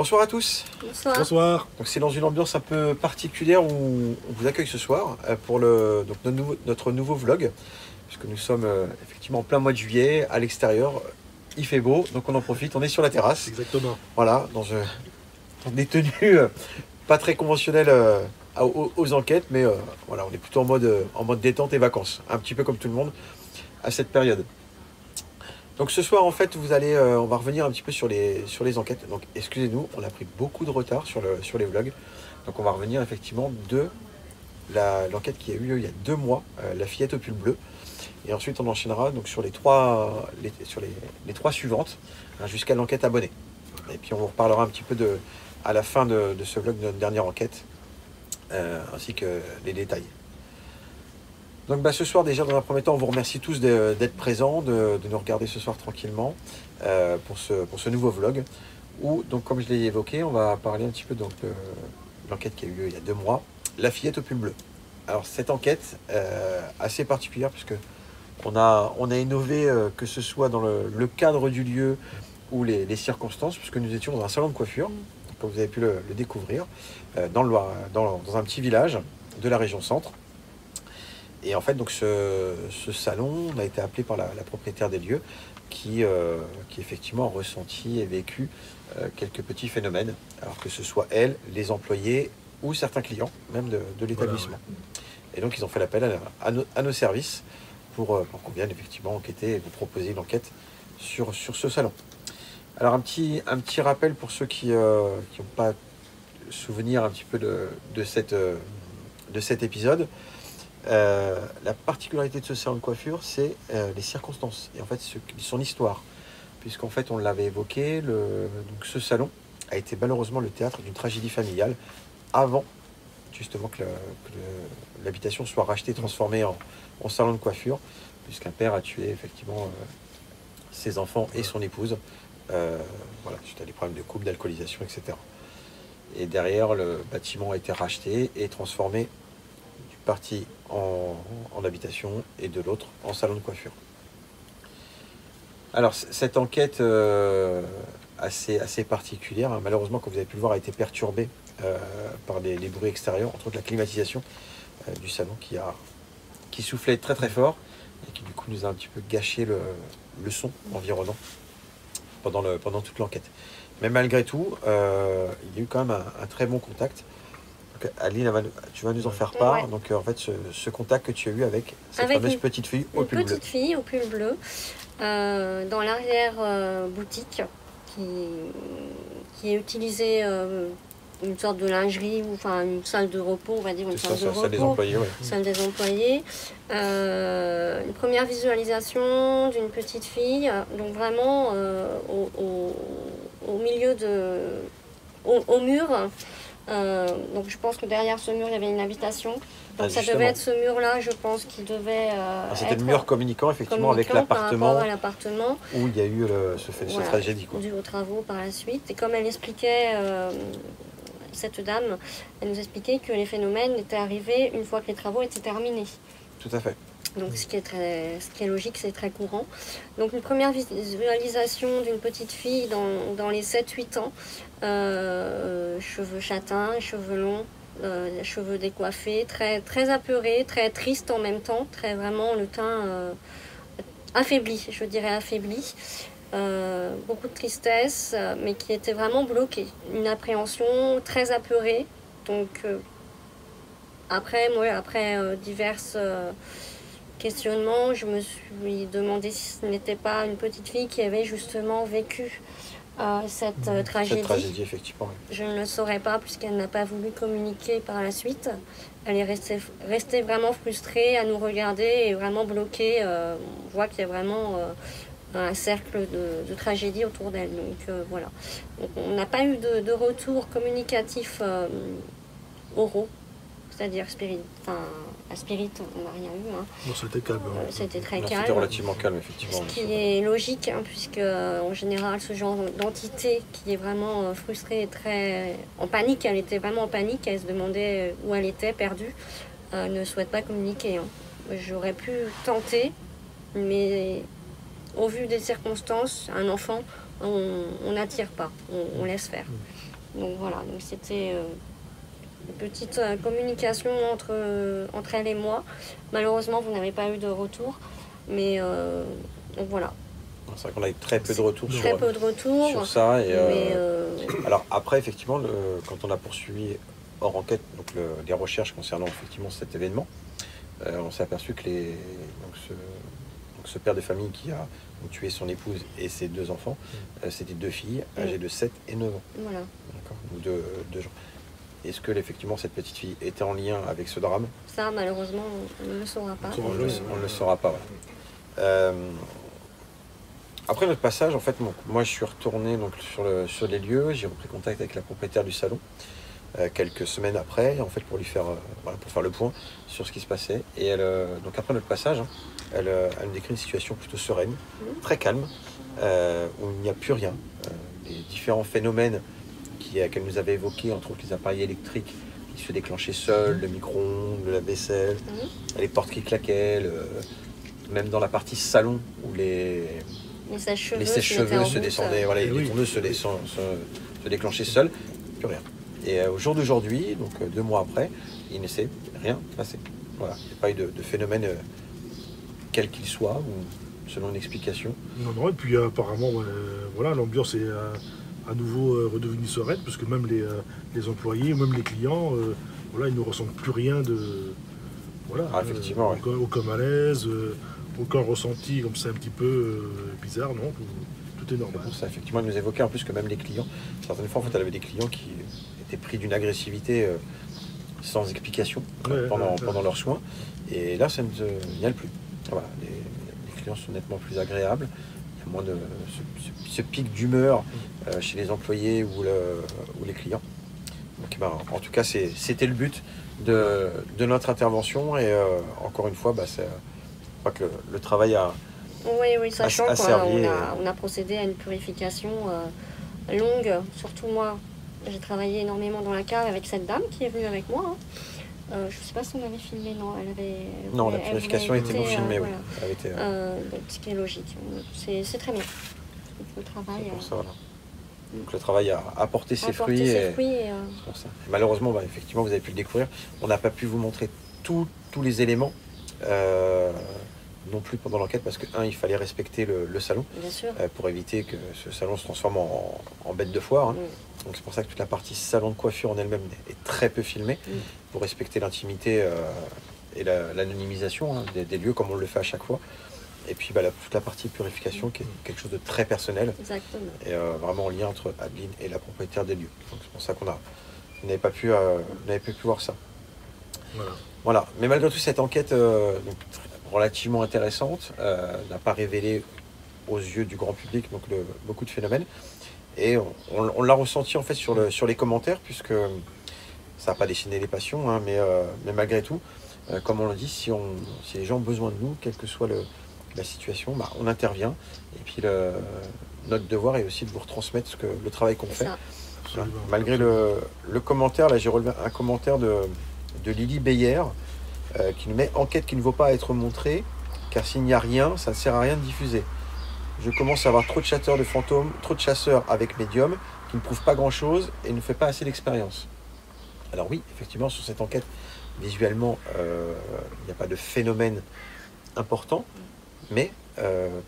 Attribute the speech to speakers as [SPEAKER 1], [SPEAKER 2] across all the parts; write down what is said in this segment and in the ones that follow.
[SPEAKER 1] Bonsoir à tous.
[SPEAKER 2] Bonsoir.
[SPEAKER 3] Bonsoir.
[SPEAKER 1] Donc c'est dans une ambiance un peu particulière où on vous accueille ce soir pour donc notre nouveau vlog, puisque nous sommes effectivement en plein mois de juillet à l'extérieur. Il fait beau, donc on en profite, on est sur la terrasse.
[SPEAKER 3] Exactement.
[SPEAKER 1] Voilà, dans des tenues pas très conventionnelles aux enquêtes, mais voilà, on est plutôt en mode détente et vacances, un petit peu comme tout le monde à cette période. Donc ce soir, en fait, on va revenir un petit peu sur les enquêtes. Donc excusez-nous, on a pris beaucoup de retard sur les vlogs. Donc on va revenir effectivement de l'enquête qui a eu lieu il y a 2 mois, la fillette au pull bleu. Et ensuite on enchaînera donc sur les trois suivantes, hein, jusqu'à l'enquête abonnée. Et puis on vous reparlera un petit peu à la fin de ce vlog de notre dernière enquête, ainsi que les détails. Donc ce soir déjà, dans un premier temps, on vous remercie tous d'être présents, de nous regarder ce soir tranquillement pour ce nouveau vlog où, donc, comme je l'ai évoqué, on va parler un petit peu de l'enquête qui a eu lieu il y a 2 mois, la fillette au pull bleu. Alors cette enquête assez particulière puisque on a innové, que ce soit dans le cadre du lieu ou les circonstances, puisque nous étions dans un salon de coiffure, comme vous avez pu le découvrir, dans un petit village de la région centre. Et en fait, donc ce salon, on a été appelé par la propriétaire des lieux qui effectivement a ressenti et vécu quelques petits phénomènes, alors que ce soit elle, les employés ou certains clients, même de l'établissement. Voilà, ouais. Et donc, ils ont fait l'appel à nos services pour qu'on vienne effectivement enquêter et vous proposer une enquête sur ce salon. Alors, un petit rappel pour ceux qui n'ont pas souvenir un petit peu de cet épisode. La particularité de ce salon de coiffure, c'est les circonstances et en fait son histoire, puisqu'en fait on l'avait évoqué, donc ce salon a été malheureusement le théâtre d'une tragédie familiale avant justement que l'habitation soit rachetée et transformée en salon de coiffure, puisqu'un père a tué effectivement ses enfants et son épouse, voilà, suite à des problèmes de couple, d'alcoolisation, etc. Et derrière, le bâtiment a été racheté et transformé d'une partie en habitation et de l'autre en salon de coiffure. Alors cette enquête assez particulière, hein, malheureusement, comme vous avez pu le voir, a été perturbée par les bruits extérieurs, entre autres la climatisation du salon qui soufflait très très fort et qui du coup nous a un petit peu gâché le son environnant pendant toute l'enquête. Mais malgré tout, il y a eu quand même un très bon contact. Donc, Aline, tu vas nous en faire part. Ouais. Donc en fait, ce contact que tu as eu avec cette fameuse petite fille au pull bleu.
[SPEAKER 2] Une petite fille au pull bleu, dans l'arrière boutique qui est utilisée une sorte de lingerie, ou enfin une salle de repos, on va dire, une salle de repos,
[SPEAKER 1] salle des employés, ouais.
[SPEAKER 2] Salle des employés. Une première visualisation d'une petite fille, donc vraiment au milieu au mur. Donc je pense que derrière ce mur il y avait une habitation. Donc ça devait être ce mur-là, je pense, qui devait
[SPEAKER 1] c'était le mur communiquant effectivement avec l'appartement où il y a eu cette tragédie, quoi.
[SPEAKER 2] Dû aux travaux par la suite. Et comme elle expliquait, cette dame, elle nous expliquait que les phénomènes étaient arrivés une fois que les travaux étaient terminés.
[SPEAKER 1] Tout à fait.
[SPEAKER 2] Donc ce qui est logique, c'est très courant. Donc une première visualisation d'une petite fille dans les 7-8 ans, cheveux châtains, cheveux longs, cheveux décoiffés, très, très apeurée, très triste en même temps, très vraiment le teint affaibli, je dirais affaibli. Beaucoup de tristesse, mais qui était vraiment bloquée. Une appréhension très apeurée. Donc après diverses questionnements, je me suis demandé si ce n'était pas une petite fille qui avait justement vécu cette tragédie.
[SPEAKER 1] Cette tragédie, effectivement. Oui.
[SPEAKER 2] Je ne le saurais pas puisqu'elle n'a pas voulu communiquer par la suite. Elle est restée vraiment frustrée à nous regarder et vraiment bloquée. On voit qu'il y a vraiment un cercle de tragédie autour d'elle. Donc voilà. Donc, on n'a pas eu de retour communicatif oraux, c'est-à-dire spirit. À Spirit, on n'a rien eu. Hein.
[SPEAKER 3] Non, c'était calme.
[SPEAKER 2] C'était très calme.
[SPEAKER 1] C'était relativement calme, effectivement.
[SPEAKER 2] Ce qui est logique, hein, puisque en général, ce genre d'entité qui est vraiment frustrée et très en panique, elle était vraiment en panique, elle se demandait où elle était, perdue, ne souhaite pas communiquer. Hein. J'aurais pu tenter, mais au vu des circonstances, un enfant, on n'attire pas, on laisse faire. Donc voilà, donc c'était une petite communication entre elle et moi. Malheureusement, vous n'avez pas eu de retour, mais donc voilà.
[SPEAKER 1] C'est vrai qu'on a eu très peu de retours
[SPEAKER 2] Très peu de retours.
[SPEAKER 1] sur ça. Et,
[SPEAKER 2] mais,
[SPEAKER 1] alors après, effectivement, quand on a poursuivi hors enquête les recherches concernant effectivement cet événement, on s'est aperçu que ce père de famille qui a tué son épouse et ses 2 enfants, c'était 2 filles âgées de 7 et 9 ans.
[SPEAKER 2] Voilà.
[SPEAKER 1] D'accord. Donc deux gens. Est-ce que effectivement cette petite fille était en lien avec ce drame?
[SPEAKER 2] Ça, malheureusement, on ne le saura pas.
[SPEAKER 1] On ne le saura pas. Ouais. Après notre passage, en fait, moi je suis retourné donc, sur les lieux, j'ai repris contact avec la propriétaire du salon quelques semaines après, en fait, pour lui faire, pour faire le point sur ce qui se passait. Et donc après notre passage, hein, elle me décrit une situation plutôt sereine, très calme, où il n'y a plus rien. Les différents phénomènes qu'elle nous avait évoqués, entre autres les appareils électriques qui se déclenchaient seuls, le micro-ondes, le lave-vaisselle, les portes qui claquaient, même dans la partie salon où les sèche-cheveux se descendaient, voilà, les tondeuses se déclenchaient seuls, plus rien. Et au jour d'aujourd'hui, donc 2 mois après, il ne s'est rien passé. Voilà, il n'y a pas eu de phénomène quel qu'il soit, ou selon une explication.
[SPEAKER 3] Non, et puis apparemment, voilà, l'ambiance est à nouveau redevenue sereine, parce que même les employés, même les clients, voilà, ils ne ressentent plus rien de... Voilà,
[SPEAKER 1] effectivement,
[SPEAKER 3] aucun malaise, aucun ressenti comme ça un petit peu bizarre, non, tout est normal.
[SPEAKER 1] Pour ça, effectivement, il nous évoquait en plus que même les clients, certaines fois, en fait, elle avait des clients qui étaient pris d'une agressivité sans explication pendant leurs soins, et là, ça ne n'y a plus. Voilà, les clients sont nettement plus agréables, il y a moins de ce pic d'humeur chez les employés ou les clients. Donc, en tout cas, c'était le but de notre intervention, et encore une fois, je crois que le travail a...
[SPEAKER 2] Oui, sachant
[SPEAKER 1] servi,
[SPEAKER 2] on a procédé à une purification longue. Surtout moi, j'ai travaillé énormément dans la cave avec cette dame qui est venue avec moi. Hein. Je ne sais pas si on avait filmé, non.
[SPEAKER 1] Non, la purification était non filmée, oui.
[SPEAKER 2] Voilà. Donc, ce qui est logique. C'est très bien. Donc, le travail...
[SPEAKER 1] pour ça, voilà. Donc le travail a apporté ses fruits.
[SPEAKER 2] Et
[SPEAKER 1] pour ça. Et malheureusement, effectivement, vous avez pu le découvrir. On n'a pas pu vous montrer tous les éléments. Non plus pendant l'enquête, parce que il fallait respecter le salon, pour éviter que ce salon se transforme en bête de foire. Hein. Donc c'est pour ça que toute la partie salon de coiffure en elle-même est très peu filmée, pour respecter l'intimité et l'anonymisation des lieux, comme on le fait à chaque fois. Et puis toute la partie purification qui est quelque chose de très personnel.
[SPEAKER 2] Exactement.
[SPEAKER 1] Et vraiment en lien entre Adeline et la propriétaire des lieux. Donc c'est pour ça qu'on n'avait pas pu voir ça. Voilà. Mais malgré tout, cette enquête relativement intéressante n'a pas révélé aux yeux du grand public beaucoup de phénomènes. Et on l'a ressenti en fait sur les commentaires, puisque ça n'a pas dessiné les passions, hein, mais malgré tout, comme on l'a dit, si les gens ont besoin de nous, quelle que soit la situation, on intervient. Et puis notre devoir est aussi de vous retransmettre le travail qu'on fait. Voilà. Malgré le commentaire, là j'ai relevé un commentaire de Lily Beyer qui nous met « Enquête qui ne vaut pas être montrée, car s'il n'y a rien, ça ne sert à rien de diffuser. Je commence à avoir trop de chasseurs de fantômes, trop de chasseurs avec médium, qui ne prouvent pas grand-chose et ne fait pas assez d'expérience. » Alors oui, effectivement, sur cette enquête, visuellement, il n'y a pas de phénomène important, mais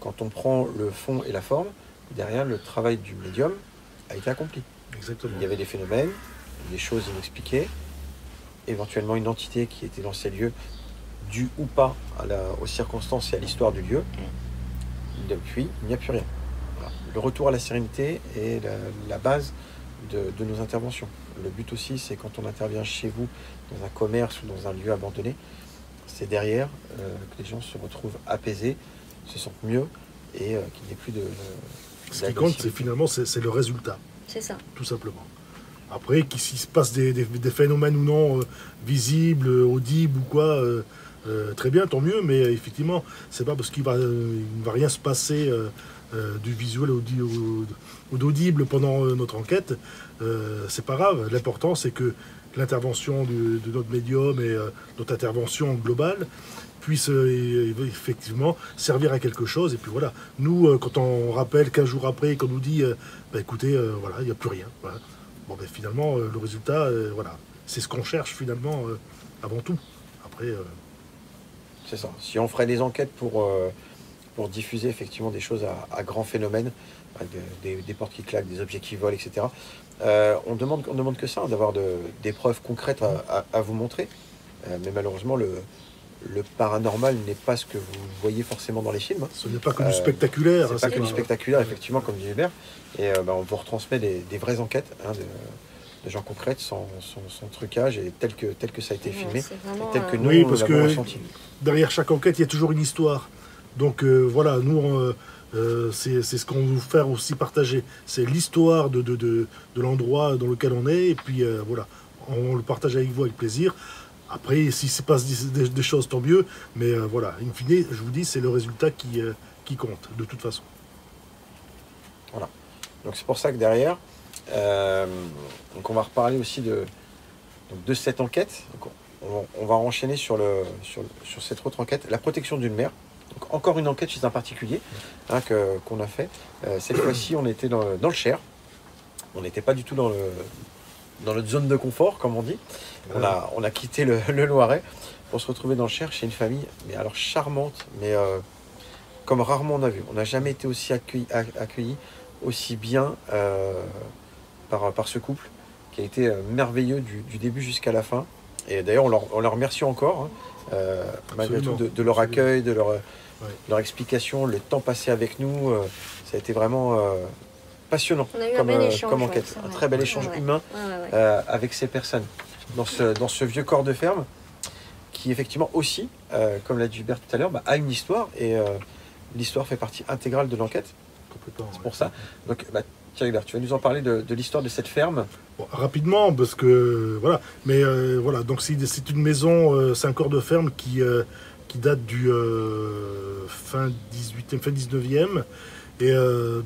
[SPEAKER 1] quand on prend le fond et la forme, derrière, le travail du médium a été accompli.
[SPEAKER 3] Exactement.
[SPEAKER 1] Il y avait des phénomènes, des choses inexpliquées, éventuellement une entité qui était dans ces lieux, due ou pas aux circonstances et à l'histoire du lieu. Depuis, il n'y a plus rien. Voilà. Le retour à la sérénité est la base de nos interventions. Le but aussi, c'est quand on intervient chez vous, dans un commerce ou dans un lieu abandonné, c'est derrière que les gens se retrouvent apaisés, se sentent mieux et qu'il n'y ait plus de...
[SPEAKER 3] Ce qui compte, c'est le résultat.
[SPEAKER 2] C'est ça.
[SPEAKER 3] Tout simplement. Après, s'il se passe des phénomènes ou non visibles, audibles ou quoi, très bien, tant mieux, mais effectivement, c'est pas parce qu'il ne va rien se passer du visuel ou d'audible pendant notre enquête, c'est pas grave. L'important, c'est que l'intervention de notre médium et notre intervention globale puisse effectivement servir à quelque chose. Et puis voilà, nous, quand on rappelle 15 jours après, qu'on nous dit, écoutez, voilà, il n'y a plus rien. Voilà. bon, ben, finalement, le résultat, voilà, c'est ce qu'on cherche finalement avant tout. Après,
[SPEAKER 1] C'est ça. Si on ferait des enquêtes pour diffuser effectivement des choses à grands phénomènes, avec des portes qui claquent, des objets qui volent, etc., on demande que ça, hein, d'avoir des preuves concrètes à vous montrer. Mais malheureusement, le paranormal n'est pas ce que vous voyez forcément dans les films, hein.
[SPEAKER 3] ce n'est pas que du spectaculaire.
[SPEAKER 1] C'est pas que du spectaculaire, effectivement, comme dit Hubert. Et on vous retransmet des vraies enquêtes, hein, de gens concrètes, sans trucage, et tel que ça a été filmé, et tel que nous,
[SPEAKER 3] oui, parce
[SPEAKER 1] l'avons
[SPEAKER 3] que
[SPEAKER 1] ressenti.
[SPEAKER 3] derrière chaque enquête, il y a toujours une histoire. Donc voilà, nous, c'est ce qu'on veut faire aussi partager. C'est l'histoire de l'endroit dans lequel on est, et puis voilà, on le partage avec vous avec plaisir. Après, s'il se passe des choses, tant mieux, mais voilà, in fine, je vous dis, c'est le résultat qui compte, de toute façon.
[SPEAKER 1] Voilà. Donc c'est pour ça que derrière, donc on va reparler aussi de cette enquête. Donc on va enchaîner sur cette autre enquête, la protection d'une mère. Donc encore une enquête chez un particulier, hein, qu'on a fait. Cette fois-ci, on était dans le Cher. On n'était pas du tout dans notre zone de confort, comme on dit. On a quitté le Loiret pour se retrouver dans le Cher chez une famille, mais alors charmante, mais comme rarement on a vu. On n'a jamais été aussi accueillis aussi bien par ce couple qui a été merveilleux du début jusqu'à la fin. Et d'ailleurs, on leur remercie encore, hein, malgré tout, de leur accueil, de leur explication, le temps passé avec nous. Ça a été vraiment passionnant comme enquête. Un très bel échange humain avec ces personnes dans ce vieux corps de ferme qui, effectivement, aussi, comme l'a dit Hubert tout à l'heure, a une histoire, et l'histoire fait partie intégrale de l'enquête. C'est pour ça. Donc, tiens Hubert, tu vas nous en parler de l'histoire de cette ferme.
[SPEAKER 3] Bon, rapidement, parce que voilà, mais voilà, donc c'est une maison, c'est un corps de ferme qui date du fin 18e, fin 19e, et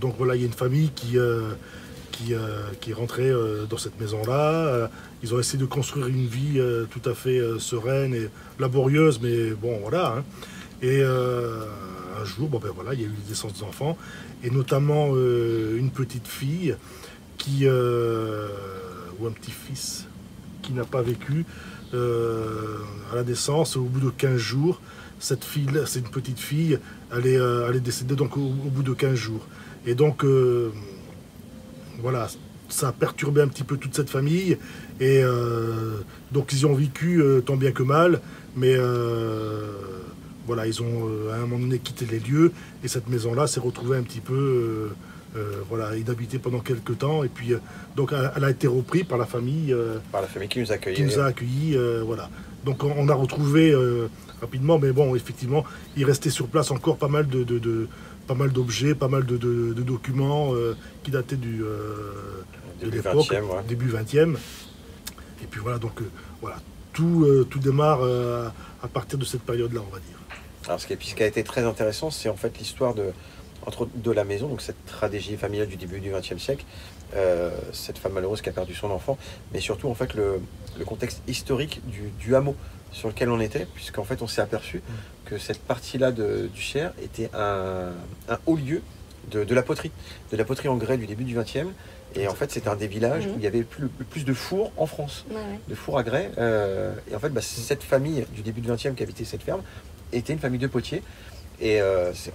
[SPEAKER 3] donc voilà, il y a une famille qui est rentrée dans cette maison-là. Ils ont essayé de construire une vie tout à fait sereine et laborieuse, mais bon, voilà, hein. Et un jour, bon, ben voilà, il y a eu la naissance d'enfants, et notamment une petite fille ou un petit-fils qui n'a pas vécu à la naissance. Au bout de 15 jours, cette fille, c'est une petite fille, elle est décédée donc au bout de 15 jours. Et donc, voilà, ça a perturbé un petit peu toute cette famille, et donc ils y ont vécu tant bien que mal, mais voilà, ils ont à un moment donné quitté les lieux, et cette maison-là s'est retrouvée un petit peu voilà, inhabitée pendant quelques temps, et puis donc elle a été reprise par la famille
[SPEAKER 1] Qui nous a
[SPEAKER 3] accueillis. Voilà. Donc on a retrouvé rapidement, mais bon, effectivement, il restait sur place encore pas mal d'objets, pas mal de documents qui dataient de l'époque, début 20e. Et puis voilà, donc voilà, tout démarre à partir de cette période-là, on va dire.
[SPEAKER 1] Alors ce qui a été très intéressant, c'est en fait l'histoire de la maison, donc cette tragédie familiale du début du XXe siècle, cette femme malheureuse qui a perdu son enfant, mais surtout en fait le contexte historique du hameau sur lequel on était, puisqu'en fait on s'est aperçu que cette partie-là du Cher était un haut lieu de la poterie en grès du début du XXe. Et en fait, c'était un des villages où il y avait le plus de fours en France, de fours à grès. Et en fait, cette famille du début du XXe qui habitait cette ferme était une famille de potiers. Et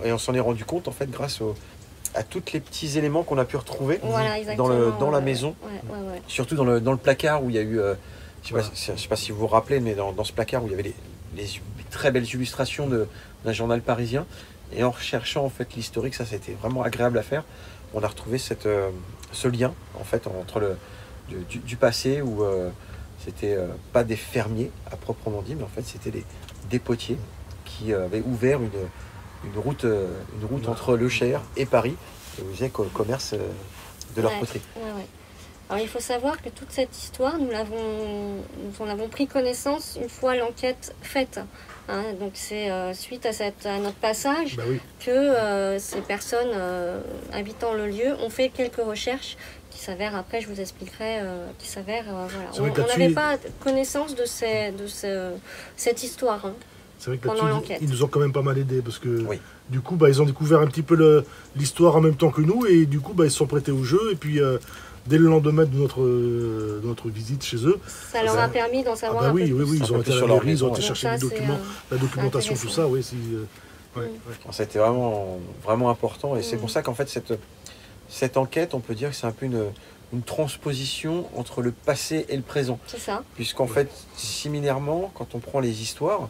[SPEAKER 1] on s'en est rendu compte, en fait, grâce à tous les petits éléments qu'on a pu retrouver dans la maison. Surtout dans le placard où il y a eu... je ne sais pas si vous vous rappelez, mais dans ce placard où il y avait les très belles illustrations d'un journal parisien. Et en recherchant en fait l'historique, ça c'était vraiment agréable à faire. On a retrouvé ce lien en fait entre du passé où c'était pas des fermiers à proprement dit, mais en fait c'était des potiers qui avaient ouvert une route entre Le Cher et Paris, et où ils faisaient commerce de leur poterie.
[SPEAKER 2] Alors il faut savoir que toute cette histoire, nous en avons pris connaissance une fois l'enquête faite. Hein, donc c'est suite à notre passage que ces personnes habitant le lieu ont fait quelques recherches qui s'avèrent, après je vous expliquerai, voilà. On n'avait pas connaissance de cette histoire. Hein.
[SPEAKER 3] C'est vrai que
[SPEAKER 2] pendant
[SPEAKER 3] là-dessus,
[SPEAKER 2] l'enquête.
[SPEAKER 3] ils nous ont quand même pas mal aidés parce que
[SPEAKER 1] Oui.
[SPEAKER 3] du coup, ils ont découvert un petit peu l'histoire en même temps que nous et du coup, ils se sont prêtés au jeu. Et puis, dès le lendemain de notre visite chez eux,
[SPEAKER 2] Ça leur a permis d'en
[SPEAKER 3] ah
[SPEAKER 2] savoir
[SPEAKER 3] bah
[SPEAKER 2] un
[SPEAKER 3] oui,
[SPEAKER 2] peu
[SPEAKER 3] oui,
[SPEAKER 2] plus.
[SPEAKER 3] oui, ils
[SPEAKER 1] Un
[SPEAKER 3] ont
[SPEAKER 1] peu
[SPEAKER 3] été à
[SPEAKER 1] plus
[SPEAKER 3] la
[SPEAKER 1] sur leur
[SPEAKER 3] mairie, ils ont
[SPEAKER 1] maison,
[SPEAKER 3] été
[SPEAKER 1] ouais.
[SPEAKER 3] chercher
[SPEAKER 2] Donc
[SPEAKER 3] les
[SPEAKER 2] ça,
[SPEAKER 3] documents, la documentation, tout
[SPEAKER 2] intéressant.
[SPEAKER 3] ça, oui. Ouais,
[SPEAKER 2] Mm.
[SPEAKER 3] ouais.
[SPEAKER 1] Ça a été vraiment important. Et c'est pour ça qu'en fait, cette enquête, on peut dire que c'est un peu une transposition entre le passé et le présent.
[SPEAKER 2] C'est ça.
[SPEAKER 1] Puisqu'en fait, similairement, quand on prend les histoires,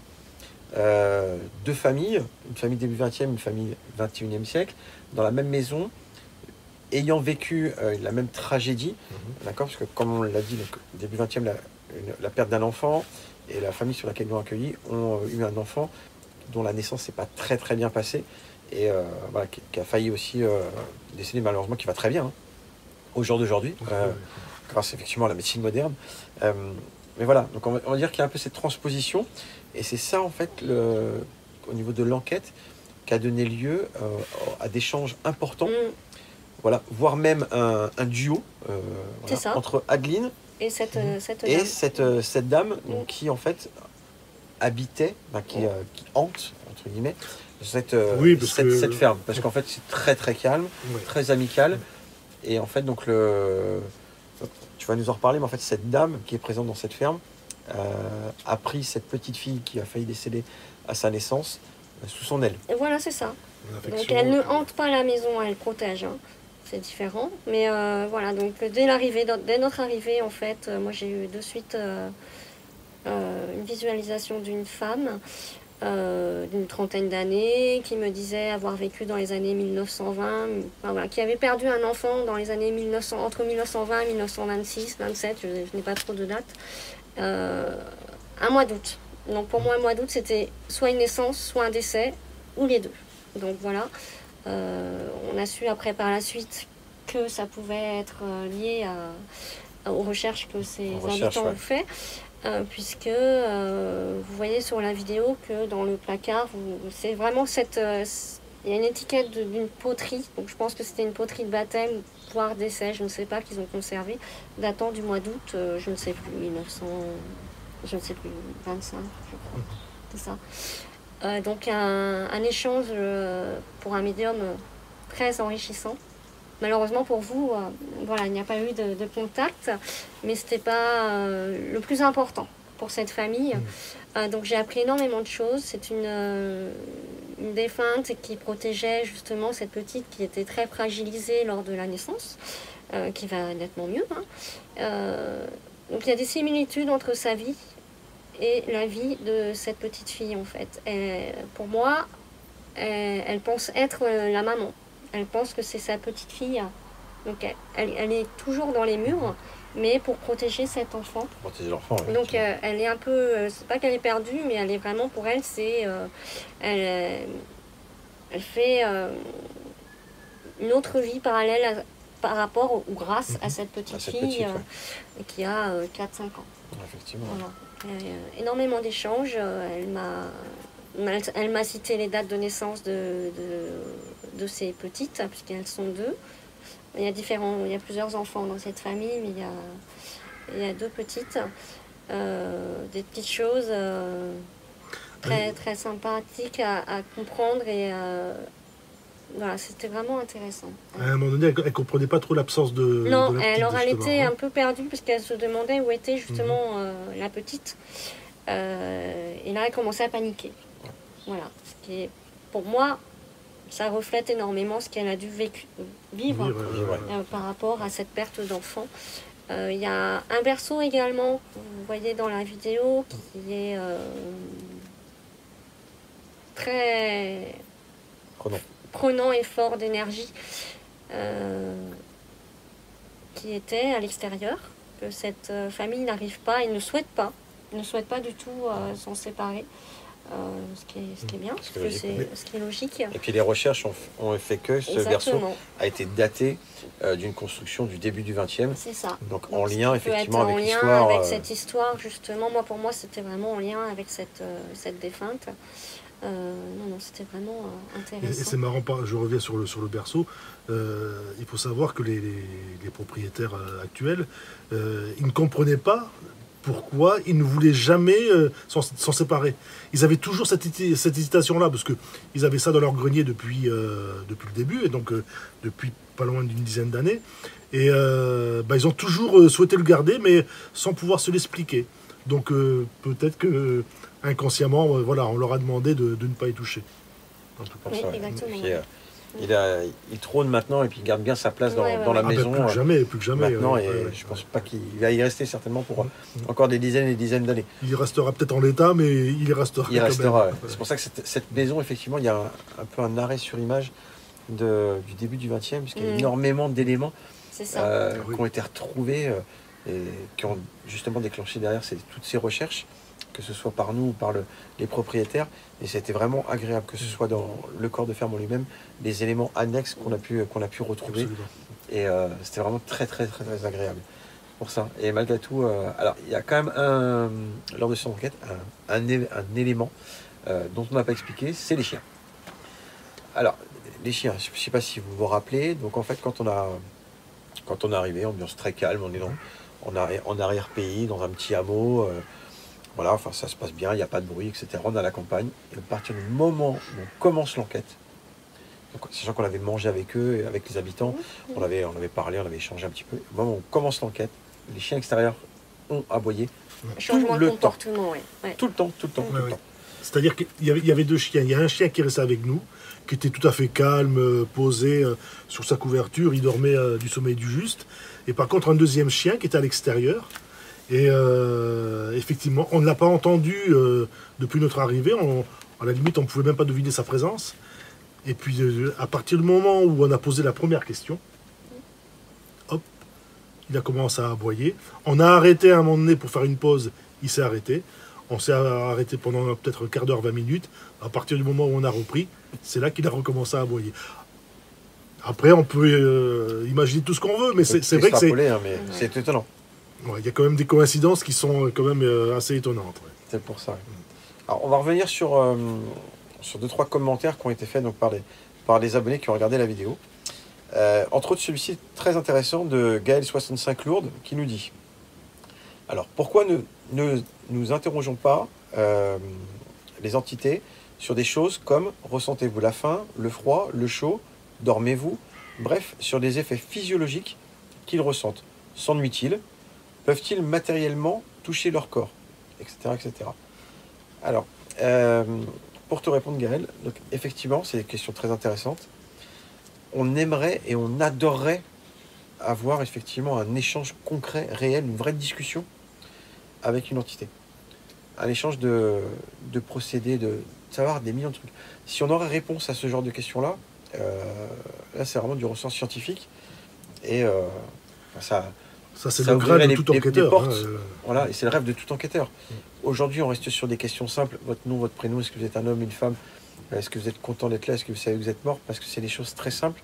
[SPEAKER 1] deux familles, une famille début 20e, une famille 21e siècle, dans la même maison, ayant vécu la même tragédie, d'accord, parce que comme on l'a dit, donc, début 20e, la perte d'un enfant, et la famille sur laquelle ils l'ont accueilli ont eu un enfant dont la naissance n'est pas très très bien passée, et voilà, qui a failli aussi décéder malheureusement, qui va très bien, hein, au jour d'aujourd'hui, grâce effectivement à la médecine moderne. Mais voilà, donc on va dire qu'il y a un peu cette transposition, et c'est ça en fait, au niveau de l'enquête, qui a donné lieu à des échanges importants,
[SPEAKER 2] Mm.
[SPEAKER 1] voilà, voire même un duo
[SPEAKER 2] C'est ça.
[SPEAKER 1] entre Adeline
[SPEAKER 2] Et cette
[SPEAKER 1] et
[SPEAKER 2] dame.
[SPEAKER 1] cette dame donc, qui en fait habitait, qui hante, entre guillemets,
[SPEAKER 3] Oui, parce que-
[SPEAKER 1] cette ferme, parce qu'en fait c'est très très calme,
[SPEAKER 3] Ouais.
[SPEAKER 1] très amical, et en fait donc tu vas nous en reparler, mais en fait cette dame qui est présente dans cette ferme a pris cette petite fille qui a failli décéder à sa naissance sous son aile.
[SPEAKER 2] Et voilà, c'est ça.
[SPEAKER 3] L'affection,
[SPEAKER 2] Donc elle ne
[SPEAKER 3] puis-
[SPEAKER 2] hante pas la maison, elle protège. Hein. C'est différent. Mais voilà, donc dès notre arrivée, en fait, moi j'ai eu de suite une visualisation d'une femme d'une trentaine d'années qui me disait avoir vécu dans les années 1920, enfin, voilà, qui avait perdu un enfant dans les années 1900, entre 1920 et 1926, 27, je n'ai pas trop de dates, un mois d'août. Donc pour moi, un mois d'août, c'était soit une naissance, soit un décès, ou les deux. Donc voilà, on a su après par la suite que ça pouvait être lié aux recherches que ces habitants ont fait. Puisque vous voyez sur la vidéo que dans le placard, c'est vraiment il y a une étiquette d'une poterie, donc je pense que c'était une poterie de baptême, voire d'essai, je ne sais pas, qu'ils ont conservé, datant du mois d'août, je ne sais plus, 1900, je ne sais plus, 25, je crois, c'est ça. Donc un échange pour un médium très enrichissant. Malheureusement pour vous, voilà, il n'y a pas eu de contact, mais ce n'était pas le plus important pour cette famille. Donc j'ai appris énormément de choses. C'est une défunte qui protégeait justement cette petite qui était très fragilisée lors de la naissance, qui va nettement mieux. Donc il y a des similitudes entre sa vie et la vie de cette petite fille en fait. Et pour moi, elle pense être la maman. Elle pense que c'est sa petite fille. Donc elle est toujours dans les murs, mais pour protéger cet enfant.
[SPEAKER 1] Protéger l'enfant, oui.
[SPEAKER 2] Donc elle est un peu, c'est pas qu'elle est perdue, mais elle est vraiment, pour elle, elle fait une autre vie parallèle par rapport ou grâce à cette petite fille qui a 4-5 ans.
[SPEAKER 1] Effectivement.
[SPEAKER 2] Voilà. Énormément d'échanges. Elle m'a cité les dates de naissance de ces petites, puisqu'elles sont deux. Il y a plusieurs enfants dans cette famille, mais il y a deux petites. Des petites choses très, très sympathiques à comprendre. Et voilà, c'était vraiment intéressant.
[SPEAKER 3] À un moment donné, elle ne comprenait pas trop l'absence de.
[SPEAKER 2] Non,
[SPEAKER 3] de la petite,
[SPEAKER 2] alors elle
[SPEAKER 3] justement,
[SPEAKER 2] était
[SPEAKER 3] hein.
[SPEAKER 2] un peu perdue, puisqu'elle se demandait où était justement la petite. Et là, elle commençait à paniquer. Voilà, ce qui est, pour moi, ça reflète énormément ce qu'elle a dû vivre par rapport à cette perte d'enfant. Il y a un berceau également, que vous voyez dans la vidéo, qui est très prenant et fort d'énergie, qui était à l'extérieur, que cette famille n'arrive pas et ne souhaite pas du tout s'en séparer. Ce qui est bien, ce qui est logique.
[SPEAKER 1] Et puis les recherches ont fait que ce berceau a été daté d'une construction du début du XXe.
[SPEAKER 2] C'est ça.
[SPEAKER 1] Donc en lien effectivement avec l'histoire.
[SPEAKER 2] Avec cette histoire justement. Pour moi c'était vraiment en lien avec cette défunte. Non, c'était vraiment intéressant.
[SPEAKER 3] Et c'est marrant, je reviens sur le berceau. Il faut savoir que les propriétaires actuels, ils ne comprenaient pas pourquoi ils ne voulaient jamais s'en séparer. Ils avaient toujours cette hésitation-là, parce qu'ils avaient ça dans leur grenier depuis le début, et donc depuis pas loin d'une dizaine d'années. Et ils ont toujours souhaité le garder, mais sans pouvoir se l'expliquer. Donc peut-être que inconsciemment, voilà, on leur a demandé de ne pas y toucher.
[SPEAKER 1] En tout cas,
[SPEAKER 2] Oui,
[SPEAKER 1] ça,
[SPEAKER 2] exactement.
[SPEAKER 1] Puis, il trône maintenant et puis il garde bien sa place dans la
[SPEAKER 3] Ah,
[SPEAKER 1] maison.
[SPEAKER 3] plus que jamais.
[SPEAKER 1] Maintenant, et je pense pas qu'il va y rester certainement pour encore des dizaines et des dizaines d'années.
[SPEAKER 3] Il restera peut-être en l'état, mais il restera.
[SPEAKER 1] Il restera.
[SPEAKER 3] Même.
[SPEAKER 1] C'est pour ça que cette maison, effectivement, il y a un peu un arrêt sur image du début du XXe, puisqu'il y a énormément d'éléments qui ont été retrouvés et qui ont justement déclenché derrière toutes ces recherches, que ce soit par nous ou par les propriétaires. Et c'était vraiment agréable, que ce soit dans le corps de ferme en lui-même, les éléments annexes qu'on a pu retrouver. Absolument. Et c'était vraiment très, très, très, très agréable pour ça. Et malgré tout, alors il y a quand même lors de cette enquête, un élément dont on n'a pas expliqué, c'est les chiens. Alors, les chiens, je ne sais pas si vous vous rappelez, donc en fait, quand on est arrivé, ambiance très calme, on est en arrière-pays, dans un petit hameau, voilà, enfin ça se passe bien, il n'y a pas de bruit, etc. On est à la campagne, et à partir du moment où on commence l'enquête, sachant qu'on avait mangé avec eux, et avec les habitants, on avait parlé, on avait échangé un petit peu, au moment où on commence l'enquête, les chiens extérieurs ont aboyé
[SPEAKER 2] Changement de comportement, oui.
[SPEAKER 1] Tout le temps.
[SPEAKER 3] C'est-à-dire qu'il y avait deux chiens. Il y a un chien qui restait avec nous, qui était tout à fait calme, posé sur sa couverture, il dormait du sommeil du juste. Et par contre, un deuxième chien qui était à l'extérieur. Et effectivement, on ne l'a pas entendu depuis notre arrivée. À la limite, on ne pouvait même pas deviner sa présence. Et puis, à partir du moment où on a posé la première question, hop, il a commencé à aboyer. On a arrêté à un moment donné pour faire une pause, il s'est arrêté. On s'est arrêté pendant peut-être un quart d'heure, 20 minutes. À partir du moment où on a repris, c'est là qu'il a recommencé à aboyer. Après, on peut imaginer tout ce qu'on veut, mais c'est vrai que
[SPEAKER 1] c'est étonnant.
[SPEAKER 3] Ouais, il y a quand même des coïncidences qui sont quand même assez étonnantes. Ouais.
[SPEAKER 1] C'est pour ça. Alors, on va revenir sur 2-3 commentaires qui ont été faits donc, par les abonnés qui ont regardé la vidéo. Entre autres, celui-ci très intéressant de Gaël65 Lourdes qui nous dit: alors, pourquoi ne nous interrogeons pas les entités sur des choses comme ressentez-vous la faim, le froid, le chaud, dormez-vous, bref, sur des effets physiologiques qu'ils ressentent. S'ennuient-ils? Peuvent-ils matériellement toucher leur corps, etc. etc. Alors, pour te répondre, Gaël, donc, effectivement, c'est des questions très intéressantes. On aimerait et on adorerait avoir effectivement un échange concret, réel, une vraie discussion avec une entité. Un échange de procédés, de savoir des millions de trucs. Si on aurait réponse à ce genre de questions-là, là, c'est vraiment du ressort scientifique. Et ça
[SPEAKER 3] c'est le rêve de tout enquêteur.
[SPEAKER 1] Voilà, et c'est le rêve de tout enquêteur. Aujourd'hui, on reste sur des questions simples. Votre nom, votre prénom, est-ce que vous êtes un homme, une femme? Est-ce que vous êtes content d'être là? Est-ce que vous savez que vous êtes mort? Parce que c'est des choses très simples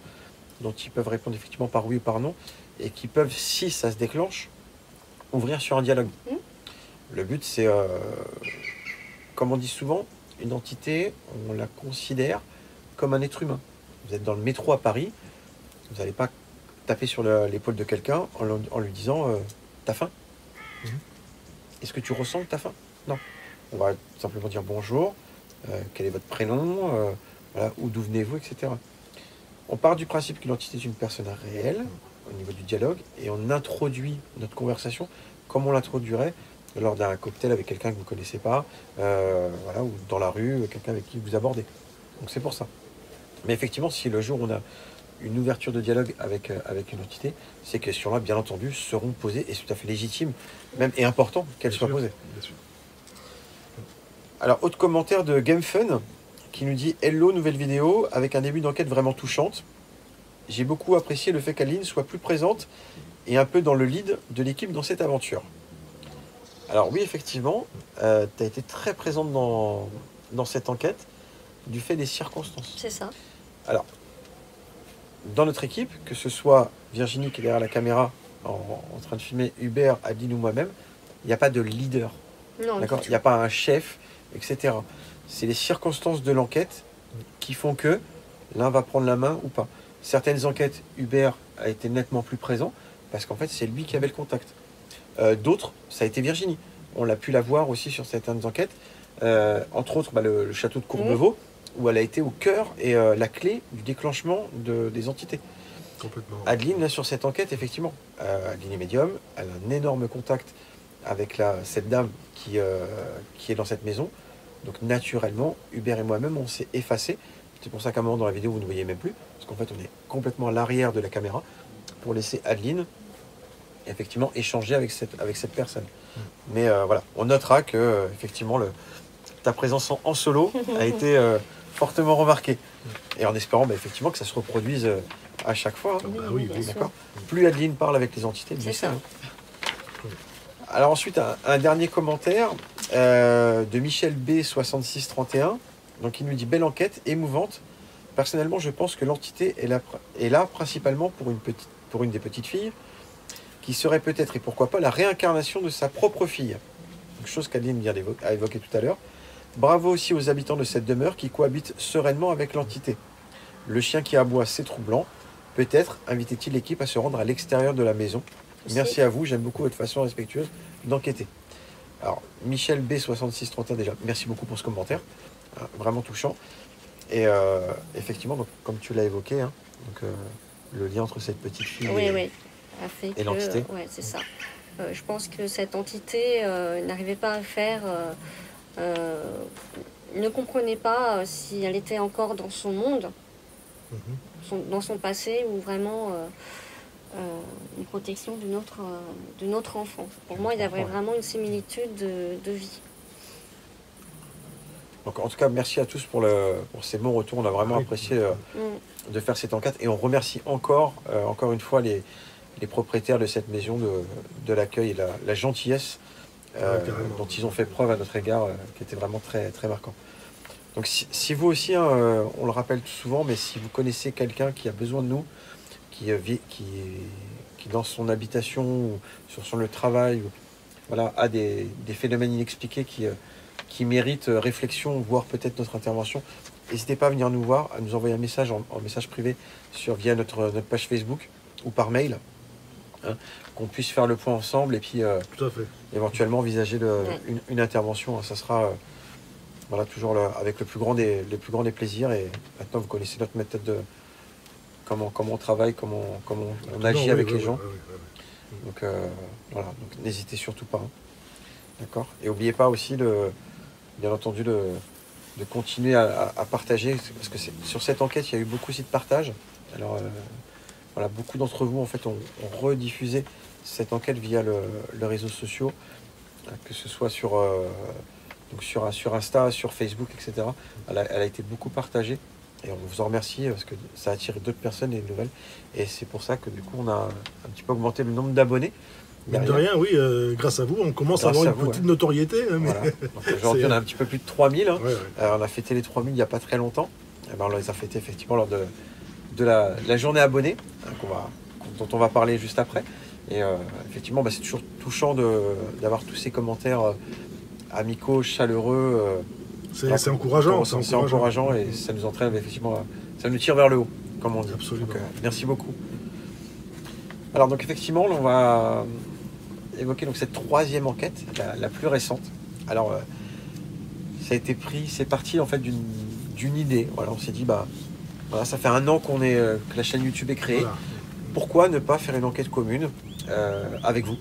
[SPEAKER 1] dont ils peuvent répondre effectivement par oui ou par non, et qui peuvent, si ça se déclenche, ouvrir sur un dialogue. Le but, c'est, comme on dit souvent, une entité, on la considère comme un être humain. Vous êtes dans le métro à Paris, vous n'allez pas taper sur l'épaule de quelqu'un en lui disant t'as faim? Est-ce que tu ressens que t'as faim? Non. On va simplement dire bonjour, quel est votre prénom, voilà, d'où venez-vous, etc. On part du principe que l'entité est une personne réelle au niveau du dialogue et on introduit notre conversation comme on l'introduirait lors d'un cocktail avec quelqu'un que vous ne connaissez pas, voilà, ou dans la rue, quelqu'un avec qui vous abordez. Donc c'est pour ça. Mais effectivement, si le jour où on a une ouverture de dialogue avec une entité, ces questions-là, bien entendu, seront posées et c'est tout à fait légitime, même et important qu'elles soient posées.
[SPEAKER 3] Bien sûr.
[SPEAKER 1] Alors, autre commentaire de GameFun qui nous dit: hello, nouvelle vidéo avec un début d'enquête vraiment touchante. J'ai beaucoup apprécié le fait qu'Aline soit plus présente et un peu dans le lead de l'équipe dans cette aventure. Alors oui, effectivement, tu as été très présente dans cette enquête du fait des circonstances.
[SPEAKER 2] C'est ça.
[SPEAKER 1] Alors, dans notre équipe, que ce soit Virginie qui est derrière la caméra en train de filmer, Hubert, Adeline ou moi-même, il n'y a pas de leader.
[SPEAKER 2] Non,
[SPEAKER 1] d'accord ? Il n'y a pas un chef, etc. C'est les circonstances de l'enquête qui font que l'un va prendre la main ou pas. Certaines enquêtes, Hubert a été nettement plus présent parce qu'en fait, c'est lui qui avait le contact. D'autres, ça a été Virginie. on l'a pu la voir aussi sur certaines enquêtes, entre autres le château de Courbevoie, où elle a été au cœur et la clé du déclenchement des entités.
[SPEAKER 3] Complètement.
[SPEAKER 1] Adeline, là, sur cette enquête, effectivement, Adeline est médium, elle a un énorme contact avec cette dame qui est dans cette maison. Donc naturellement, Hubert et moi-même, on s'est effacés. C'est pour ça qu'à un moment dans la vidéo, vous ne voyez même plus, parce qu'en fait, on est complètement à l'arrière de la caméra pour laisser Adeline, effectivement, échanger avec cette personne. Mais voilà, on notera que, effectivement, ta présence en solo a été fortement remarquée. Et en espérant, effectivement, que ça se reproduise à chaque fois. Hein.
[SPEAKER 3] Oui,
[SPEAKER 1] D'accord. Plus Adeline parle avec les entités, mieux c'est. Hein. Alors ensuite, un dernier commentaire de Michel B 6631. Donc il nous dit: belle enquête, émouvante. Personnellement, je pense que l'entité est là principalement pour une des petites filles, qui serait peut-être, et pourquoi pas, la réincarnation de sa propre fille. Une chose qu'Adeline vient a évoqué tout à l'heure. Bravo aussi aux habitants de cette demeure qui cohabitent sereinement avec l'entité. Le chien qui aboie, c'est troublant. Peut-être invitait-il l'équipe à se rendre à l'extérieur de la maison. Merci à vous, j'aime beaucoup votre façon respectueuse d'enquêter. Alors, Michel B 6631 déjà, merci beaucoup pour ce commentaire, vraiment touchant. Et effectivement, donc, comme tu l'as évoqué, hein, donc, le lien entre cette petite fille et l'entité.
[SPEAKER 2] Oui, c'est ça. Je pense que cette entité n'arrivait pas à faire, ne comprenait pas si elle était encore dans son monde, dans son passé, ou vraiment une protection de notre enfant. Pour moi, il y avait vraiment une similitude de vie.
[SPEAKER 1] Donc, en tout cas, merci à tous pour ces bons retours. On a vraiment apprécié de faire cette enquête. Et on remercie encore une fois les propriétaires de cette maison, de l'accueil et la gentillesse dont ils ont fait preuve à notre égard, qui était vraiment très, très marquant. Donc si vous aussi, hein, on le rappelle tout souvent, mais si vous connaissez quelqu'un qui a besoin de nous, qui dans son habitation ou sur son lieu de travail, voilà, a des phénomènes inexpliqués qui méritent réflexion, voire peut-être notre intervention, n'hésitez pas à venir nous voir, à nous envoyer un message en message privé via notre page Facebook ou par mail, hein, qu'on puisse faire le point ensemble et puis
[SPEAKER 3] tout à fait.
[SPEAKER 1] Éventuellement envisager une intervention. Hein. Ça sera voilà, toujours avec le plus grand des plaisirs. Et maintenant, vous connaissez notre méthode de comment on travaille, comment on agit avec les gens. Donc voilà, donc n'hésitez surtout pas. Hein. D'accord. Et n'oubliez pas aussi, bien entendu, de continuer à partager, parce que sur cette enquête, il y a eu beaucoup aussi de partage. Alors voilà, beaucoup d'entre vous en fait ont rediffusé cette enquête via les réseaux sociaux, que ce soit sur Insta, sur Facebook, etc. Elle a été beaucoup partagée et on vous en remercie parce que ça a attiré d'autres personnes et des nouvelles. Et c'est pour ça que du coup on a un petit peu augmenté le nombre d'abonnés.
[SPEAKER 3] Mine de rien, oui, grâce à vous, on commence à avoir une petite notoriété. Hein, mais...
[SPEAKER 1] voilà. Aujourd'hui, on a un petit peu plus de 3000. Hein. On a fêté les 3000 il n'y a pas très longtemps. Et on les a fêtés effectivement lors de la journée abonnée, hein, dont on va parler juste après. Et effectivement, c'est toujours touchant d'avoir tous ces commentaires amicaux, chaleureux.
[SPEAKER 3] C'est encourageant.
[SPEAKER 1] C'est encourageant et ça nous entraîne effectivement, ça nous tire vers le haut, comme on dit.
[SPEAKER 3] Absolument.
[SPEAKER 1] Donc, merci beaucoup. Alors donc effectivement, on va évoquer donc cette troisième enquête, la plus récente. Alors ça a été c'est parti en fait d'une idée. Voilà, on s'est dit voilà, ça fait 1 an que la chaîne YouTube est créée. Voilà. Pourquoi ne pas faire une enquête commune avec vous,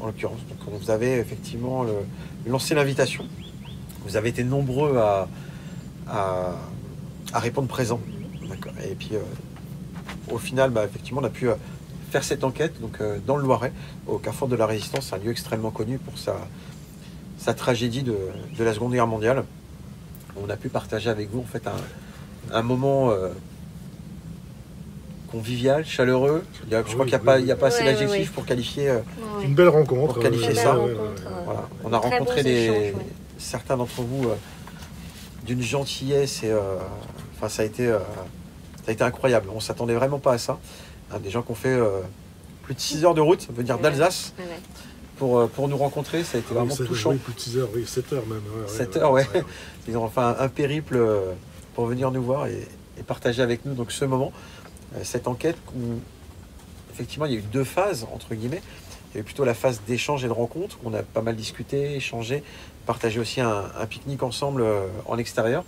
[SPEAKER 1] en l'occurrence. Donc on vous avait effectivement lancé l'invitation. Vous avez été nombreux à répondre présent. Et puis au final, effectivement, on a pu faire cette enquête donc, dans le Loiret, au Carrefour de la Résistance, un lieu extrêmement connu pour sa tragédie de la Seconde Guerre mondiale. On a pu partager avec vous en fait un moment convivial, chaleureux. Je crois qu'il n'y a pas assez d'adjectifs pour qualifier.
[SPEAKER 3] Une belle rencontre.
[SPEAKER 1] Pour qualifier ça. Voilà. On a rencontré certains d'entre vous d'une gentillesse et ça a été incroyable. On ne s'attendait vraiment pas à ça. Hein, des gens qui ont fait plus de 6 heures de route, venir d'Alsace pour nous rencontrer, ça a été vraiment touchant.
[SPEAKER 3] Oui, plus de 6 heures, 7 heures même.
[SPEAKER 1] 7 heures, ouais. Ils ont fait un périple pour venir nous voir et partager avec nous donc, ce moment. Cette enquête où effectivement il y a eu 2 phases entre guillemets Il y avait plutôt la phase d'échange et de rencontre. On a pas mal discuté, échangé, partagé aussi un pique-nique ensemble en extérieur.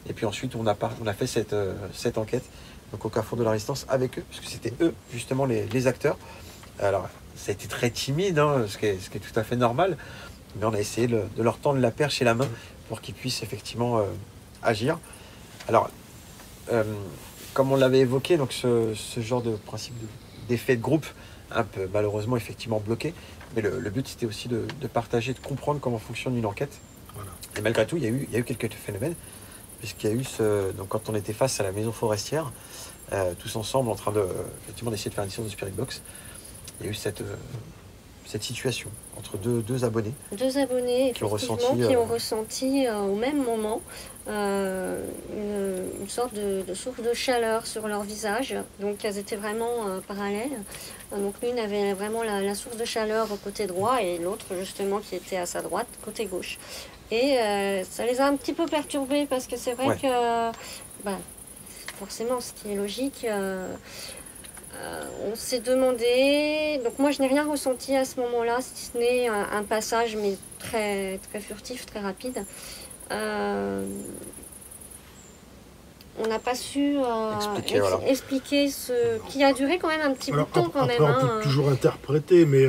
[SPEAKER 1] Et puis ensuite, on a fait cette enquête donc au Carrefour de la Résistance avec eux, puisque c'était eux justement les acteurs. Alors, ça a été très timide, hein, ce qui est tout à fait normal, mais on a essayé de leur tendre la perche et la main pour qu'ils puissent effectivement agir. Alors, comme on l'avait évoqué, donc ce genre de principe d'effet de groupe, un peu malheureusement effectivement bloqué, mais le but c'était aussi de partager, de comprendre comment fonctionne une enquête.
[SPEAKER 3] Voilà.
[SPEAKER 1] Et malgré tout, il y a eu quelques phénomènes, puisqu'il y a eu donc quand on était face à la maison forestière, tous ensemble en train effectivement d'essayer de faire une séance de Spirit Box, il y a eu cette situation entre deux abonnés.
[SPEAKER 2] Deux abonnés,
[SPEAKER 1] qui ont
[SPEAKER 2] ressenti au même moment une sorte de source de chaleur sur leur visage. Donc elles étaient vraiment parallèles. Donc l'une avait vraiment la source de chaleur au côté droit et l'autre justement qui était à sa droite, côté gauche. Et ça les a un petit peu perturbés parce que c'est vrai que forcément, ce qui est logique, on s'est demandé, donc moi je n'ai rien ressenti à ce moment-là, si ce n'est un passage, mais très, très furtif, très rapide. On n'a pas su expliquer ce qui a duré quand même un petit bout de temps quand
[SPEAKER 3] après,
[SPEAKER 2] même.
[SPEAKER 3] On peut toujours interpréter, mais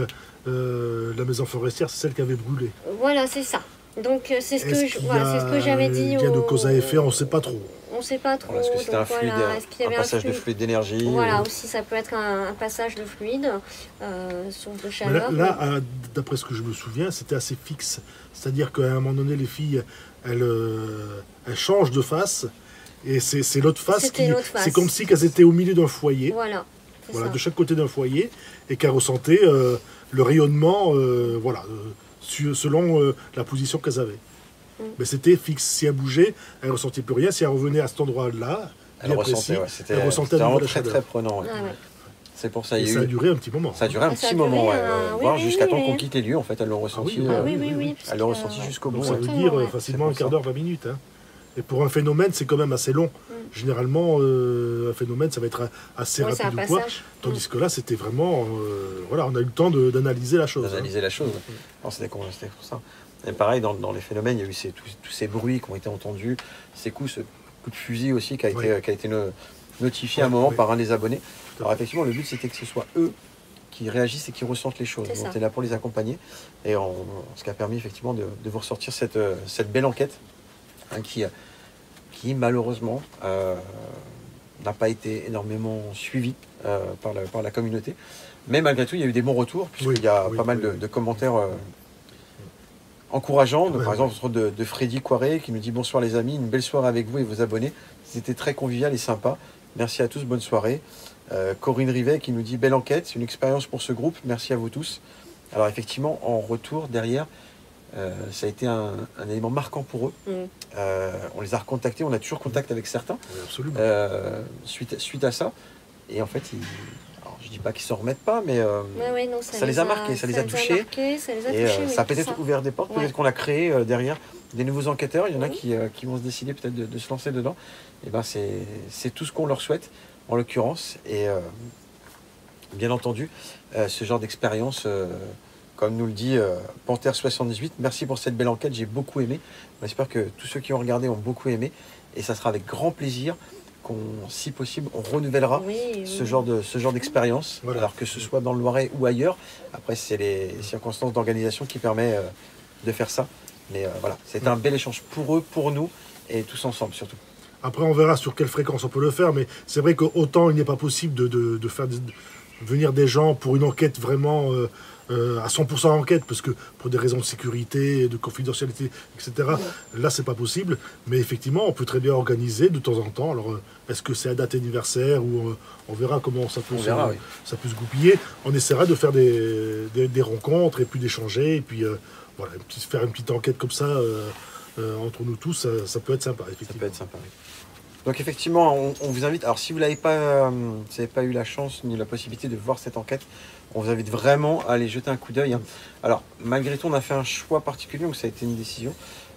[SPEAKER 3] la maison forestière, c'est celle qui avait brûlé.
[SPEAKER 2] Voilà, c'est ça. Donc c'est ce que j'avais dit.
[SPEAKER 3] Il y a de cause à effet, on ne sait pas trop.
[SPEAKER 2] On ne sait pas trop.
[SPEAKER 1] Est-ce que c'était un fluide, un passage de fluide d'énergie?
[SPEAKER 2] Voilà, aussi ça peut être un passage de fluide, source de chaleur.
[SPEAKER 3] Là, d'après ce que je me souviens, c'était assez fixe. C'est-à-dire qu'à un moment donné, les filles, elles changent de face. Et c'est l'autre face c'est comme si elles étaient au milieu d'un foyer.
[SPEAKER 2] Voilà,
[SPEAKER 3] de chaque côté d'un foyer. Et qu'elles ressentaient le rayonnement, selon la position qu'elles avaient. Mais c'était fixe. Si elle bougeait, elle ne ressentait plus rien. Si elle revenait à cet endroit-là,
[SPEAKER 1] elle ressentait. C'était vraiment très très prenant. Ouais. C'est pour ça.
[SPEAKER 3] Ça a duré un petit moment.
[SPEAKER 1] Ça a duré un petit moment, voire jusqu'à temps qu'on quitte les lieux. En fait, elles l'ont ressenti. Elle l'a ressenti jusqu'au bout.
[SPEAKER 3] Ça veut dire facilement un quart d'heure, 20 minutes. Hein. Et pour un phénomène, c'est quand même assez long. Généralement, un phénomène, ça va être assez rapide ou quoi. Tandis que là, c'était vraiment... on a eu le temps d'analyser la chose.
[SPEAKER 1] D'analyser la chose. C'était pour ça. Et pareil, dans les phénomènes, il y a eu tous ces bruits qui ont été entendus, ce coup de fusil aussi qui a été notifié à un moment par un des abonnés. Alors effectivement, le but, c'était que ce soit eux qui réagissent et qui ressentent les choses. On était là pour les accompagner. Et ce qui a permis effectivement de vous ressortir cette belle enquête qui malheureusement n'a pas été énormément suivie par la communauté. Mais malgré tout, il y a eu des bons retours, puisqu'il y a pas mal de commentaires encourageants. Donc, par exemple, de Freddy Coiré qui nous dit « Bonsoir les amis, une belle soirée avec vous et vos abonnés. C'était très convivial et sympa. Merci à tous, bonne soirée. » Corinne Rivet qui nous dit « Belle enquête, c'est une expérience pour ce groupe. Merci à vous tous. » Alors effectivement, en retour, derrière, ça a été un élément marquant pour eux. On les a recontactés, on a toujours contact avec certains suite à ça. Et en fait, je ne dis pas qu'ils ne s'en remettent pas, mais ça les a marqués, ça les a touchés. Ça a peut-être ouvert des portes, peut-être qu'on a créé derrière des nouveaux enquêteurs. Il y en a qui vont se décider peut-être de se lancer dedans. Et c'est tout ce qu'on leur souhaite, en l'occurrence. Et bien entendu, ce genre d'expérience... comme nous le dit Panthère 78, merci pour cette belle enquête, j'ai beaucoup aimé. J'espère que tous ceux qui ont regardé ont beaucoup aimé. Et ça sera avec grand plaisir si possible, on renouvellera ce genre d'expérience. Voilà. Alors que ce soit dans le Loiret ou ailleurs. Après, c'est les circonstances d'organisation qui permettent de faire ça. Mais voilà, c'est un bel échange pour eux, pour nous, et tous ensemble surtout.
[SPEAKER 3] Après, on verra sur quelle fréquence on peut le faire. Mais c'est vrai qu'autant il n'est pas possible de faire venir des gens pour une enquête vraiment... à 100% enquête, parce que pour des raisons de sécurité, de confidentialité, etc., là, c'est pas possible. Mais effectivement, on peut très bien organiser de temps en temps. Alors, est-ce que c'est à date anniversaire ou on verra comment ça peut se goupiller. On essaiera de faire des rencontres et puis d'échanger. Et puis, faire une petite enquête comme ça entre nous tous, ça peut être sympa.
[SPEAKER 1] Ça peut être sympa, oui. Donc effectivement, on vous invite, alors si vous n'avez pas eu la chance ni la possibilité de voir cette enquête, on vous invite vraiment à aller jeter un coup d'œil. Alors malgré tout, on a fait un choix particulier, donc ça a été une décision.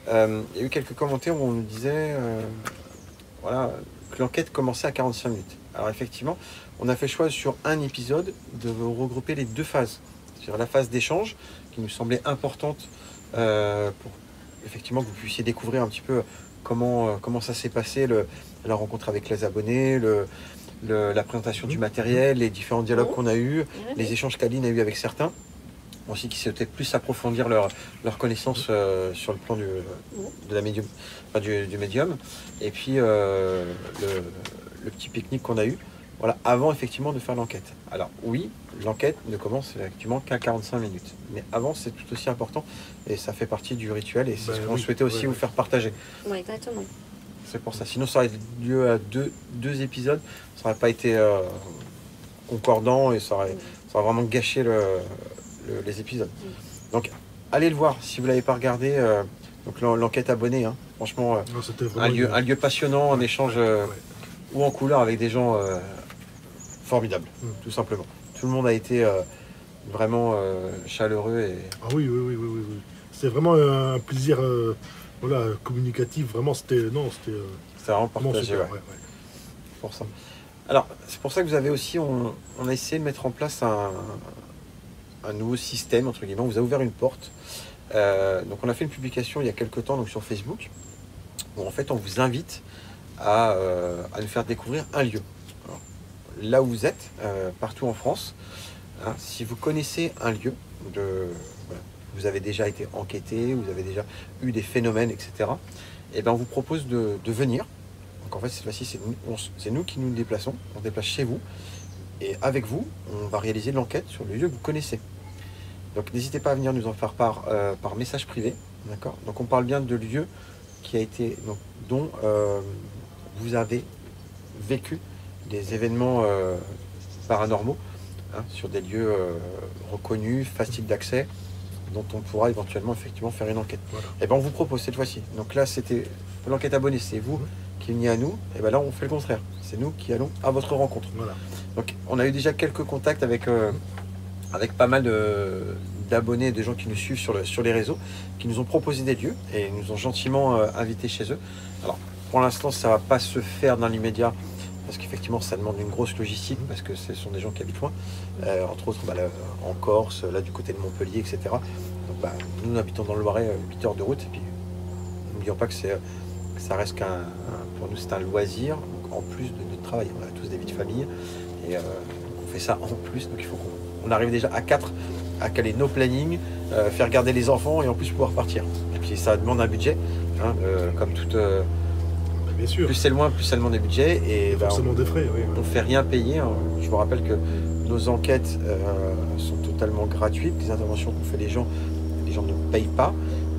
[SPEAKER 1] Il y a eu quelques commentaires où on nous disait que l'enquête commençait à 45 minutes. Alors effectivement, on a fait le choix sur un épisode de regrouper les deux phases. sur la phase d'échange qui nous semblait importante pour effectivement que vous puissiez découvrir un petit peu comment ça s'est passé, la rencontre avec les abonnés, la présentation du matériel, les différents dialogues qu'on a eus, les échanges qu'Aline a eu avec certains, aussi qui souhaitaient plus approfondir leur connaissance sur le plan de la médium, enfin, du médium, et puis le petit pique-nique qu'on a eu, voilà, avant effectivement de faire l'enquête. Alors oui, l'enquête ne commence effectivement qu'à 45 minutes, mais avant c'est tout aussi important, et ça fait partie du rituel, et c'est ce qu'on souhaitait aussi vous faire partager.
[SPEAKER 2] Oui, exactement.
[SPEAKER 1] C'est pour ça. Sinon, ça aurait lieu à deux épisodes. Ça n'aurait pas été concordant et ça aurait vraiment gâché les épisodes. Donc, allez le voir si vous ne l'avez pas regardé. Donc, l'enquête abonnée. Hein. Franchement,
[SPEAKER 3] non,
[SPEAKER 1] un lieu passionnant, un échange ou en couleur avec des gens formidables, tout simplement. Tout le monde a été vraiment chaleureux.
[SPEAKER 3] Ah oui. C'était vraiment un plaisir. Voilà, communicatif, vraiment, c'était
[SPEAKER 1] vraiment partagé,
[SPEAKER 3] super,
[SPEAKER 1] ouais. Pour ça. Alors, c'est pour ça que vous avez aussi, on a essayé de mettre en place un nouveau système, entre guillemets. On vous a ouvert une porte. Donc, on a fait une publication il y a quelques temps donc, sur Facebook, où en fait, on vous invite à nous faire découvrir un lieu. Alors, là où vous êtes, partout en France, hein, si vous connaissez un lieu vous avez déjà été enquêté, vous avez déjà eu des phénomènes, etc. Et ben on vous propose de venir. Donc en fait, cette fois-ci, c'est nous qui nous déplaçons. On se déplace chez vous. Et avec vous, on va réaliser l'enquête sur le lieu que vous connaissez. Donc n'hésitez pas à venir nous en faire part par message privé. D'accord ? Donc on parle bien de lieux qui a été, dont vous avez vécu des événements paranormaux, hein, sur des lieux reconnus, faciles d'accès, dont on pourra éventuellement effectivement faire une enquête.
[SPEAKER 3] Voilà.
[SPEAKER 1] Et ben on vous propose cette fois-ci. Donc là c'était l'enquête abonnée, c'est vous qui veniez à nous. Et ben là on fait le contraire. C'est nous qui allons à votre rencontre.
[SPEAKER 3] Voilà.
[SPEAKER 1] Donc on a eu déjà quelques contacts avec pas mal d'abonnés, de gens qui nous suivent sur les réseaux, qui nous ont proposé des lieux et nous ont gentiment invités chez eux. Alors pour l'instant ça va pas se faire dans l'immédiat, parce qu'effectivement ça demande une grosse logistique, parce que ce sont des gens qui habitent loin, entre autres là, en Corse, là du côté de Montpellier, etc. Donc nous habitons dans le Loiret, 8 heures de route, et puis n'oublions pas que ça reste pour nous c'est un loisir, donc en plus de notre travail. On a tous des vies de famille, et on fait ça en plus, donc il faut qu'on arrive déjà à 4 à caler nos plannings, faire garder les enfants et en plus pouvoir partir. Et puis ça demande un budget, hein, comme toute...
[SPEAKER 3] Bien sûr.
[SPEAKER 1] Plus c'est loin, plus ça demande des budgets. Et
[SPEAKER 3] forcément des frais, oui.
[SPEAKER 1] On ne fait rien payer. Hein. Je vous rappelle que nos enquêtes sont totalement gratuites. Les interventions qu'on fait les gens ne payent pas.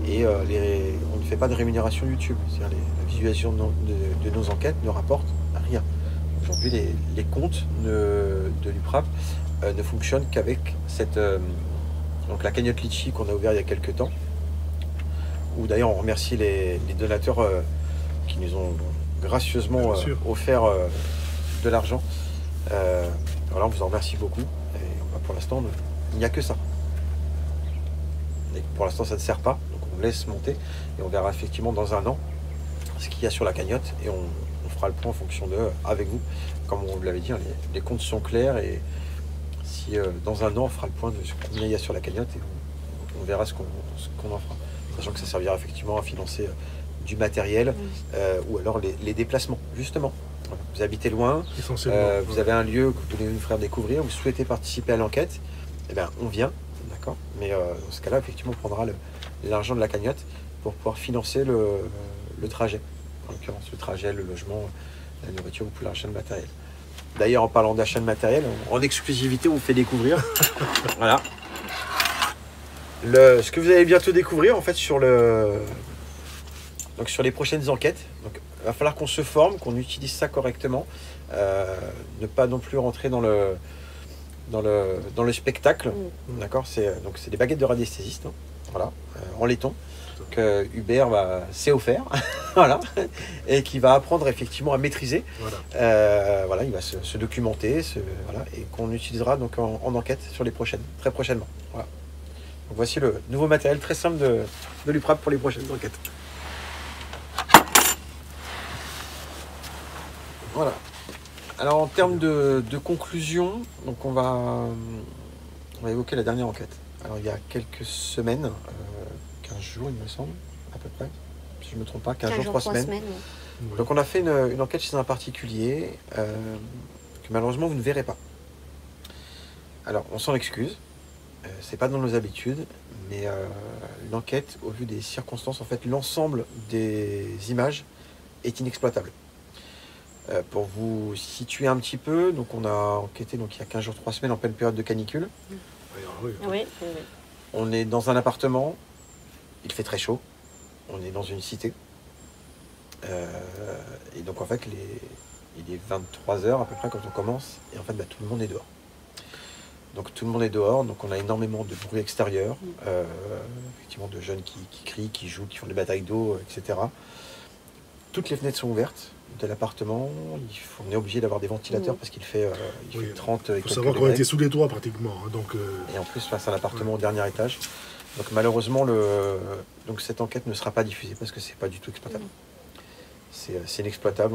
[SPEAKER 1] Et on ne fait pas de rémunération YouTube. C'est-à-dire la visualisation de nos enquêtes ne rapporte rien. Aujourd'hui, les comptes de l'UPRAP ne fonctionnent qu'avec donc la cagnotte Litchi qu'on a ouvert il y a quelques temps. Où d'ailleurs on remercie les donateurs qui nous ont gracieusement offert de l'argent. Voilà, on vous en remercie beaucoup. Et pour l'instant, il n'y a que ça. Et pour l'instant, ça ne sert pas. Donc on laisse monter et on verra effectivement dans un an ce qu'il y a sur la cagnotte et on fera le point en fonction avec vous. Comme on vous l'avait dit, hein, les comptes sont clairs et si dans un an, on fera le point de ce combien il y a sur la cagnotte et on verra ce qu'on en fera. Sachant que ça servira effectivement à financer du matériel ou alors les déplacements, justement. Vous habitez loin, vous avez un lieu que vous voulez nous faire découvrir, vous souhaitez participer à l'enquête, eh bien on vient, d'accord. Mais dans ce cas-là, effectivement, on prendra l'argent de la cagnotte pour pouvoir financer le trajet. En l'occurrence, le trajet, le logement, la nourriture, vous pouvez l'achat de matériel. D'ailleurs, en parlant d'achat de matériel, en exclusivité, on vous fait découvrir. Voilà. Ce que vous allez bientôt découvrir, en fait, sur les prochaines enquêtes. Donc, il va falloir qu'on se forme, qu'on utilise ça correctement. Ne pas non plus rentrer dans le spectacle. D'accord. C'est des baguettes de radiesthésiste, hein, voilà, en laiton, que Hubert sait offert. Voilà. Et qui va apprendre effectivement à maîtriser. Voilà. Voilà, il va se documenter, voilà, et qu'on utilisera donc en enquête sur très prochainement. Voilà. Donc voici le nouveau matériel très simple de l'UPRAP pour les prochaines enquêtes. Voilà. Alors en termes de conclusion, donc on va On va évoquer la dernière enquête. Alors il y a quelques semaines, 15 jours il me semble, à peu près, si je ne me trompe pas, 15 jours, 3 semaines.
[SPEAKER 2] ouais.
[SPEAKER 3] Oui.
[SPEAKER 1] Donc on a fait une enquête chez un particulier que malheureusement vous ne verrez pas. Alors on s'en excuse, c'est pas dans nos habitudes, mais l'enquête, au vu des circonstances, en fait l'ensemble des images est inexploitable. Pour vous situer un petit peu, donc on a enquêté donc, il y a 15 jours, 3 semaines en pleine période de canicule.
[SPEAKER 3] Oui.
[SPEAKER 2] Oui.
[SPEAKER 1] On est dans un appartement, il fait très chaud, on est dans une cité. Et donc en fait, il est 23h à peu près quand on commence, et en fait tout le monde est dehors. Donc tout le monde est dehors, donc on a énormément de bruit extérieur, effectivement de jeunes qui crient, qui jouent, qui font des batailles d'eau, etc. Toutes les fenêtres sont ouvertes de l'appartement, on est obligé d'avoir des ventilateurs parce qu'il fait 30 et
[SPEAKER 3] Il faut
[SPEAKER 1] quelques
[SPEAKER 3] savoir qu'on
[SPEAKER 1] degrés.
[SPEAKER 3] était sous les toits pratiquement. Hein, donc,
[SPEAKER 1] Et en plus face à l'appartement au dernier étage. Donc malheureusement, donc cette enquête ne sera pas diffusée parce que c'est pas du tout exploitable. C'est inexploitable.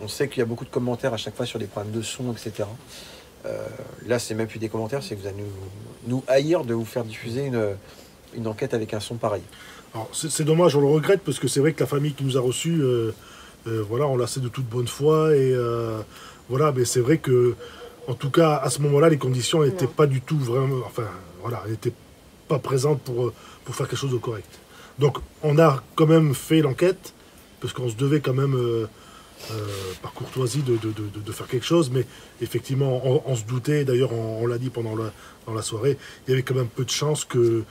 [SPEAKER 1] On sait qu'il y a beaucoup de commentaires à chaque fois sur des problèmes de son, etc. Là, c'est même plus des commentaires, c'est que vous allez nous haïr de vous faire diffuser une enquête avec un son pareil.
[SPEAKER 3] alors, c'est dommage, on le regrette parce que c'est vrai que la famille qui nous a reçus, voilà, on l'a fait de toute bonne foi et voilà, mais c'est vrai que, en tout cas, à ce moment-là, les conditions n'étaient pas du tout vraiment, enfin, voilà, elles n'étaient pas présentes pour faire quelque chose de correct. Donc, on a quand même fait l'enquête parce qu'on se devait quand même, par courtoisie, de faire quelque chose, mais effectivement, on se doutait. D'ailleurs, on l'a dit dans la soirée, il y avait quand même peu de chances que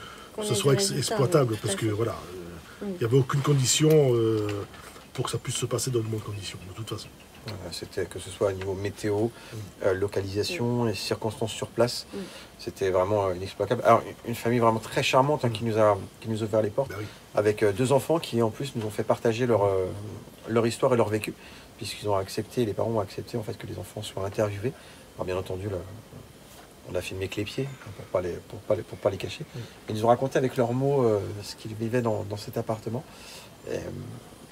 [SPEAKER 3] ce soit exploitable parce que voilà, il n'y avait aucune condition pour que ça puisse se passer dans de bonnes conditions, de toute façon.
[SPEAKER 1] Voilà, c'était que ce soit au niveau météo, localisation, les circonstances sur place, c'était vraiment inexploitable. Alors une famille vraiment très charmante qui nous a ouvert les portes,
[SPEAKER 3] Ben oui.
[SPEAKER 1] avec 2 enfants qui en plus nous ont fait partager leur histoire et leur vécu, puisqu'ils ont accepté, les parents ont accepté en fait que les enfants soient interviewés. Alors bien entendu, là, on a filmé que les pieds pour pas les cacher. Ils nous ont raconté avec leurs mots ce qu'ils vivaient dans cet appartement. Et,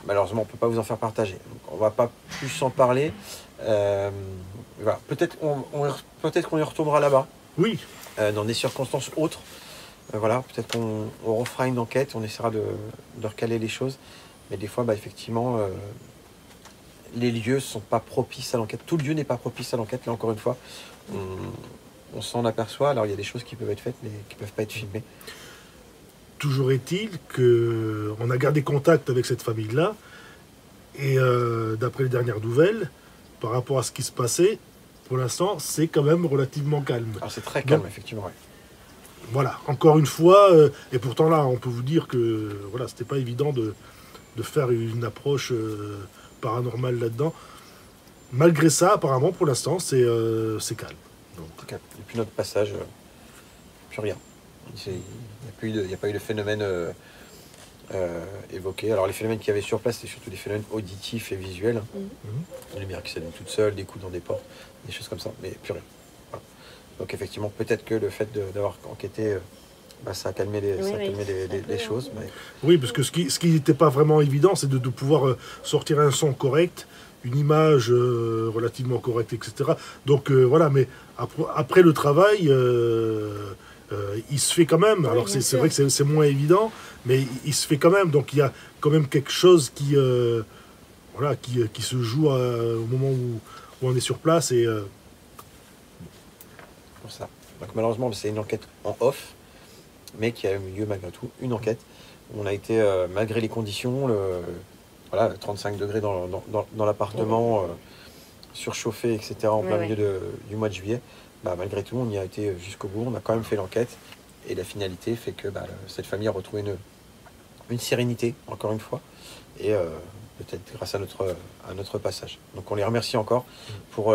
[SPEAKER 1] malheureusement, on ne peut pas vous en faire partager. Donc, on ne va pas plus en parler. Voilà. Peut-être qu'on y retournera là-bas,
[SPEAKER 3] Oui,
[SPEAKER 1] dans des circonstances autres. Voilà. Peut-être qu'on refera une enquête, on essaiera de recaler les choses. Mais des fois, effectivement, les lieux ne sont pas propices à l'enquête. Tout lieu n'est pas propice à l'enquête, là encore une fois. On s'en aperçoit. Alors, il y a des choses qui peuvent être faites, mais qui ne peuvent pas être filmées.
[SPEAKER 3] toujours est-il qu'on a gardé contact avec cette famille-là, et d'après les dernières nouvelles, par rapport à ce qui se passait, pour l'instant, c'est quand même relativement calme.
[SPEAKER 1] Alors, c'est très calme,
[SPEAKER 3] Donc,
[SPEAKER 1] effectivement. Ouais.
[SPEAKER 3] voilà, encore une fois, et pourtant là, on peut vous dire que voilà, c'était pas évident de faire une approche paranormale là-dedans. Malgré ça, apparemment, pour l'instant, c'est calme. Donc,
[SPEAKER 1] C'est calme. Depuis notre passage, plus rien. Il n'y a pas eu de phénomène évoqué. Alors les phénomènes qu'il y avait sur place, c'est surtout des phénomènes auditifs et visuels. Des lumières qui s'allument toutes seules, des coups dans des portes, des choses comme ça, mais plus rien. Voilà. Donc effectivement, peut-être que le fait d'avoir enquêté, ça a calmé les choses. Mais...
[SPEAKER 3] oui, parce que ce qui n'était pas vraiment évident, c'est de pouvoir sortir un son correct, une image relativement correcte, etc. Donc voilà, mais après le travail, il se fait quand même. Alors c'est vrai que c'est moins évident, mais il se fait quand même. Donc il y a quand même quelque chose qui se joue au moment où on est sur place. Et
[SPEAKER 1] pour ça. Donc malheureusement, c'est une enquête en off, mais qui a eu lieu malgré tout, une enquête. On a été, malgré les conditions, 35 degrés dans l'appartement, surchauffé, etc., en plein milieu du mois de juillet. Malgré tout, on y a été jusqu'au bout, on a quand même fait l'enquête, et la finalité fait que cette famille a retrouvé une sérénité, encore une fois, et peut-être grâce à notre passage. Donc on les remercie encore pour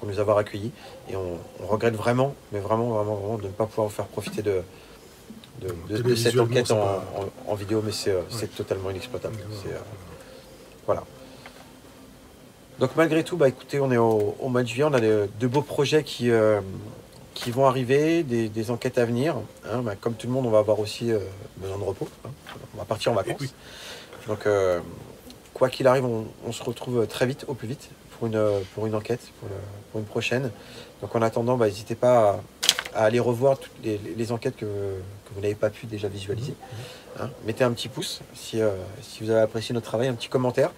[SPEAKER 1] nous avoir accueillis, et on regrette vraiment, mais vraiment, de ne pas pouvoir vous faire profiter de cette enquête en vidéo, mais c'est totalement inexploitable. Voilà. Donc malgré tout, écoutez, on est au mois de juillet, on a de beaux projets qui vont arriver, des enquêtes à venir. Hein, comme tout le monde, on va avoir aussi besoin de repos. Hein. On va partir en vacances. Oui. Donc quoi qu'il arrive, on se retrouve très vite, au plus vite, pour une enquête, pour une prochaine. Donc en attendant, n'hésitez pas à aller revoir toutes les enquêtes que vous n'avez pas pu déjà visualiser. Hein, mettez un petit pouce si vous avez apprécié notre travail, un petit commentaire.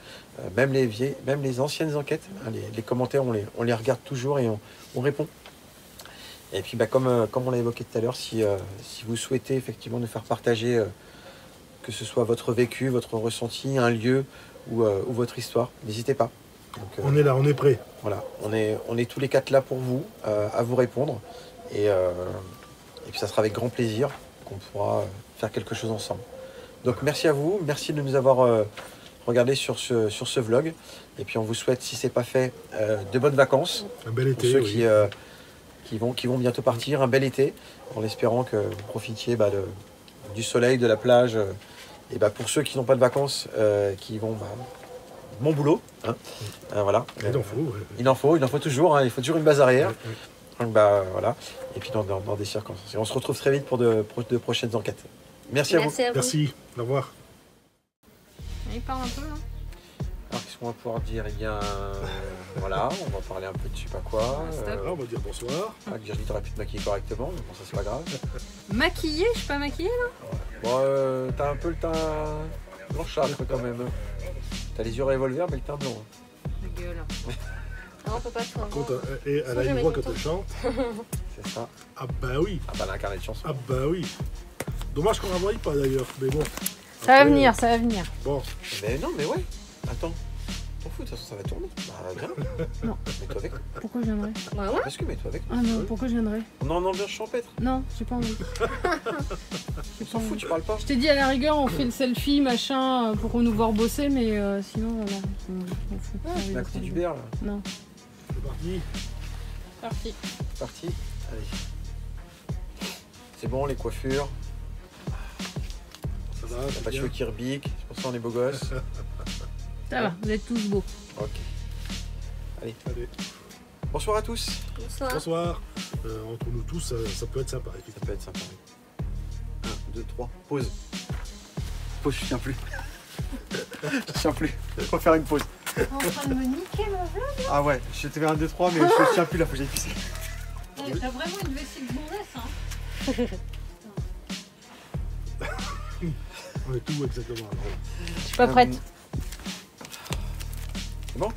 [SPEAKER 1] Même les anciennes enquêtes, hein, les commentaires, on les regarde toujours et on répond. Et puis comme on l'a évoqué tout à l'heure, si vous souhaitez effectivement nous faire partager que ce soit votre vécu, votre ressenti, un lieu ou votre histoire, n'hésitez pas. Donc,
[SPEAKER 3] on est là, on est prêt.
[SPEAKER 1] Voilà, on est tous les 4 là pour vous, à vous répondre. Et puis ça sera avec grand plaisir qu'on pourra faire quelque chose ensemble. Donc merci à vous, merci de nous avoir regardé sur ce vlog. Et puis on vous souhaite, si ce n'est pas fait, de bonnes vacances.
[SPEAKER 3] Un bel été.
[SPEAKER 1] Pour ceux qui vont bientôt partir, un bel été, en espérant que vous profitiez du soleil, de la plage. Et pour ceux qui n'ont pas de vacances, qui vont... bon boulot, hein. Voilà. Il en faut toujours, hein. Il faut toujours une base arrière. Donc voilà. Et puis dans des circonstances. Et on se retrouve très vite pour de prochaines enquêtes. Merci à vous.
[SPEAKER 3] Merci, au revoir.
[SPEAKER 2] Il parle un peu là.
[SPEAKER 1] Alors qu'est-ce qu'on va pouvoir dire? Eh bien, voilà, on va parler un peu de je sais pas quoi.
[SPEAKER 3] On va dire bonsoir.
[SPEAKER 1] Virginie, t'aurais pu te maquiller correctement, mais bon, ça c'est pas grave.
[SPEAKER 2] Maquillée? Je suis pas maquillée là?
[SPEAKER 1] Bon, t'as un peu le teint blanchâtre quand même. T'as les yeux revolver, mais le teint blanc.
[SPEAKER 2] La gueule. Ah, on peut pas tout.
[SPEAKER 3] Par contre, elle a une voix quand elle chante.
[SPEAKER 1] C'est ça.
[SPEAKER 3] Ah bah oui.
[SPEAKER 1] Ah bah l'incarné de chanson.
[SPEAKER 3] Ah bah oui. Dommage qu'on la voie pas d'ailleurs, mais bon.
[SPEAKER 4] Ça va venir, ça va venir.
[SPEAKER 3] Bon.
[SPEAKER 1] Mais non, mais ouais. Attends. T'en fous, de toute façon ça va tourner. Bah viens.
[SPEAKER 4] Non.
[SPEAKER 1] Mets-toi avec.
[SPEAKER 4] Pourquoi je viendrais?
[SPEAKER 2] Bah ouais.
[SPEAKER 1] Parce que mets-toi avec.
[SPEAKER 4] Ah non, pourquoi je viendrais?
[SPEAKER 1] On est en ambiance champêtre.
[SPEAKER 4] Non, j'ai pas envie.
[SPEAKER 1] On s'en fout, tu parles pas.
[SPEAKER 4] Je t'ai dit à la rigueur, on fait le selfie, machin, pour nous voir bosser, mais sinon, non, on fout.
[SPEAKER 1] C'est à côté du Berre là.
[SPEAKER 4] Non.
[SPEAKER 3] C'est parti.
[SPEAKER 4] Parti.
[SPEAKER 1] C'est parti. Allez. C'est bon, les coiffures.
[SPEAKER 3] Ça va,
[SPEAKER 1] T'as
[SPEAKER 3] c'est
[SPEAKER 1] pas de
[SPEAKER 3] bien.
[SPEAKER 1] cheveux qui rebiquent, c'est pour ça on est beaux gosses.
[SPEAKER 4] Ça va, vous êtes tous beaux.
[SPEAKER 1] Ok.
[SPEAKER 3] Allez.
[SPEAKER 1] Bonsoir à tous.
[SPEAKER 2] Bonsoir.
[SPEAKER 3] Bonsoir. Entre nous tous, ça peut être sympa.
[SPEAKER 1] Ça peut être sympa. 1, 2, 3, pause. Pause, je tiens plus. Je tiens plus. Faut faire une pause.
[SPEAKER 4] En train de me niquer mon vlog.
[SPEAKER 1] Ah ouais, je te fais 1, 2, 3, mais je tiens plus là, faut que j'aille pisser.
[SPEAKER 4] T'as vraiment une vessie de bourresse, hein.
[SPEAKER 3] On est tout exactement.
[SPEAKER 4] Je suis pas prête.
[SPEAKER 1] C'est bon?